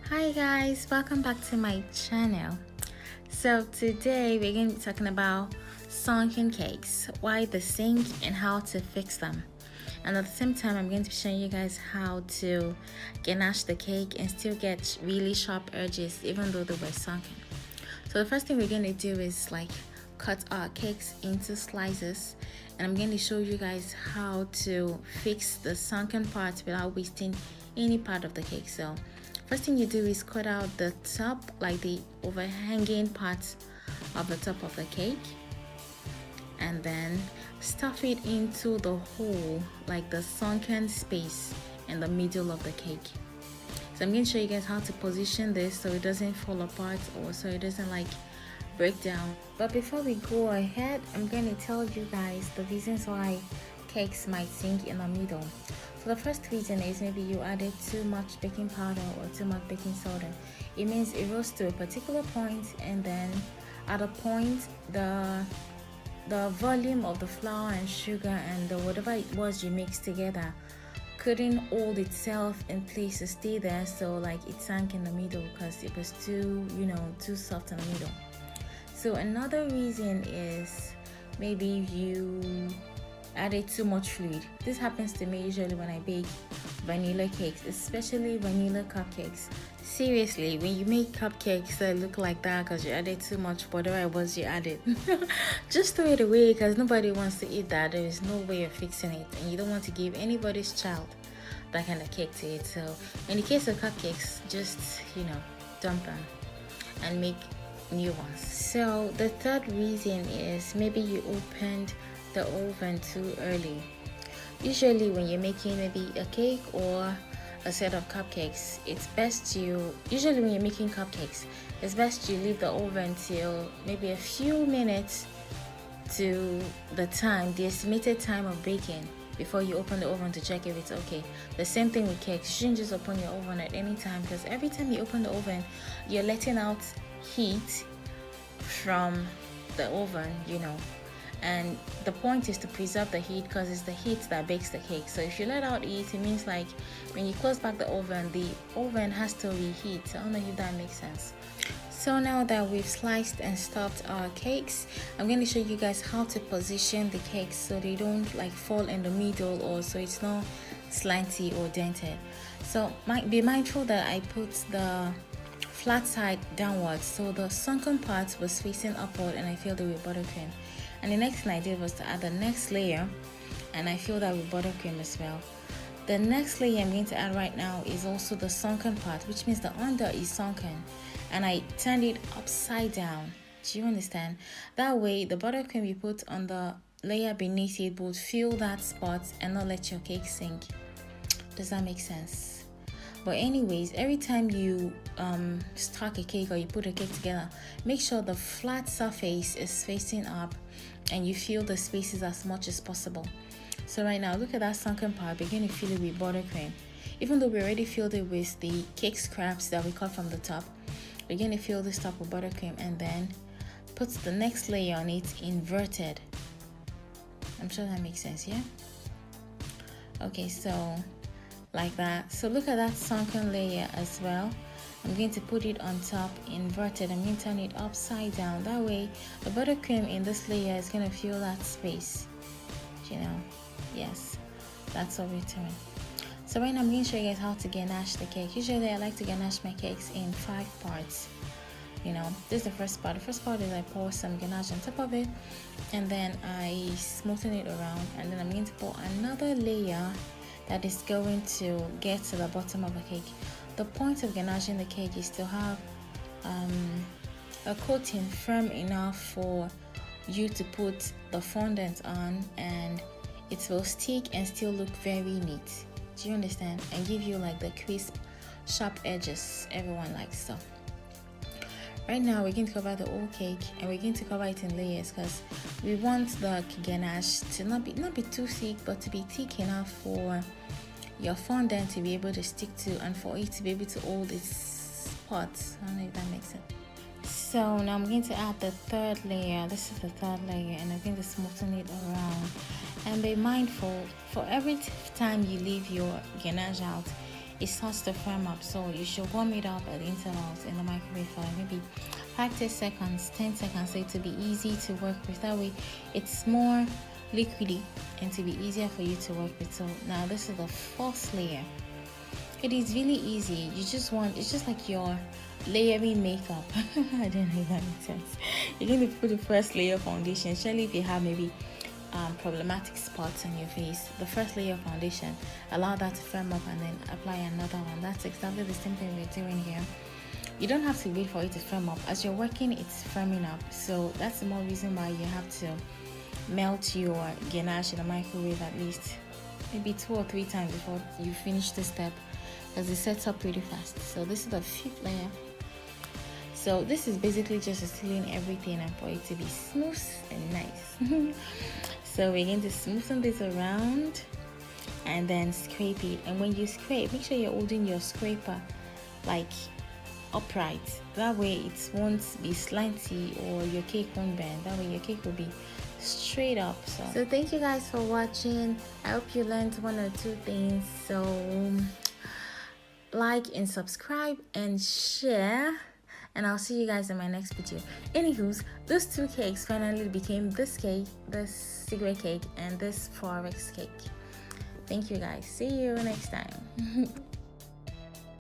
Hi guys, welcome back to my channel. So today we're going to be talking about sunken cakes, why they sink and how to fix them. And at the same time I'm going to be showing you guys how to ganache the cake and still get really sharp edges even though they were sunken. So the first thing we're going to do is cut our cakes into slices, and I'm going to show you guys how to fix the sunken parts without wasting any part of the cake. So first thing you do is cut out the top, like the overhanging parts of the top of the cake, and then stuff it into the hole, like the sunken space in the middle of the cake. So I'm going to show you guys how to position this so it doesn't fall apart or so it doesn't break down. But before we go ahead, I'm going to tell you guys the reasons why cakes might sink in the middle. So the first reason is maybe you added too much baking powder or too much baking soda. It means it rose to a particular point, and then at a point the volume of the flour and sugar and whatever it was you mixed together couldn't hold itself in place to stay there, so it sank in the middle because it was too soft in the middle. So another reason is maybe you added too much fluid. This happens to me usually when I bake vanilla cakes, especially vanilla cupcakes. Seriously, when you make cupcakes that look like that because you added too much whatever it was you added, just throw it away because nobody wants to eat that. There is no way of fixing it, and you don't want to give anybody's child that kind of cake to eat. So in the case of cupcakes, just dump them and make new ones. So the third reason is maybe you opened the oven too early. Usually when you're making maybe a cake or a set of cupcakes, it's best usually when you're making cupcakes, it's best you leave the oven till maybe a few minutes to the estimated time of baking before you open the oven to check if it's okay. The same thing with cakes. You shouldn't just open your oven at any time, because every time you open the oven, you're letting out heat from the oven, and the point is to preserve the heat because it's the heat that bakes the cake. So if you let out heat, it means when you close back the oven has to reheat. I don't know if that makes sense. So now that we've sliced and stuffed our cakes, I'm going to show you guys how to position the cakes so they don't fall in the middle, or so it's not slanty or dented. So be mindful that I put the flat side downwards, so the sunken part was facing upward, and I filled it with buttercream. And the next thing I did was to add the next layer, and I filled that with buttercream as well. The next layer I'm going to add right now is also the sunken part, which means the under is sunken, and I turned it upside down. Do you understand? That way the buttercream you put on the layer beneath it would fill that spot and not let your cake sink. Does that make sense? But anyways, every time you stack a cake or you put a cake together, make sure the flat surface is facing up and you fill the spaces as much as possible. So right now, look at that sunken part. We're going to fill it with buttercream. Even though we already filled it with the cake scraps that we cut from the top, we're going to fill this top with buttercream and then put the next layer on it inverted. I'm sure that makes sense, yeah? Okay, so like that. So look at that sunken layer as well. I'm going to put it on top inverted. I'm going to turn it upside down. That way the buttercream in this layer is going to fill that space. Yes, that's what we're doing. So right now I'm going to show you guys how to ganache the cake. Usually I like to ganache my cakes in 5 parts. This is the first part. The first part is I pour some ganache on top of it, and then I smoothen it around, and then I'm going to pour another layer that is going to get to the bottom of the cake. The point of ganaching the cake is to have a coating firm enough for you to put the fondant on, and it will stick and still look very neat. Do you understand? And give you the crisp, sharp edges everyone likes. So right now we're going to cover the whole cake, and we're going to cover it in layers because we want the ganache to not be too thick, but to be thick enough for your fondant to be able to stick to, and for it to be able to hold its spots. I don't know if that makes sense. So now I'm going to add the third layer. This is the third layer, and I'm going to smoothen it around. And be mindful, for every time you leave your ganache out, it starts to firm up. So you should warm it up at intervals in the microwave for like maybe 5 to 10 seconds, 10 seconds, so it to be easy to work with. That way it's more liquidy and to be easier for you to work with. So now this is the fourth layer. It is really easy. You just want, it's just like your layering makeup. I don't know if that makes sense. You're going to put the first layer of foundation, especially if you have maybe problematic spots on your face. The first layer of foundation, allow that to firm up and then apply another one. That's exactly the same thing we're doing here. You don't have to wait for it to firm up. As you're working, it's firming up. So that's the more reason why you have to melt your ganache in the microwave at least maybe 2 or 3 times before you finish this step, because it sets up pretty fast. So this is the 5th layer. So this is basically just sealing everything and for it to be smooth and nice. So we're going to smoothen this around and then scrape it. And when you scrape, make sure you're holding your scraper like upright. That way it won't be slanty or your cake won't bend. That way your cake will be straight up. So thank you guys for watching. I hope you learned 1 or 2 things. So like and subscribe and share, and I'll see you guys in my next video. Anywho's, those 2 cakes finally became this cake, this cigarette cake, and this forex cake. Thank you guys. See you next time.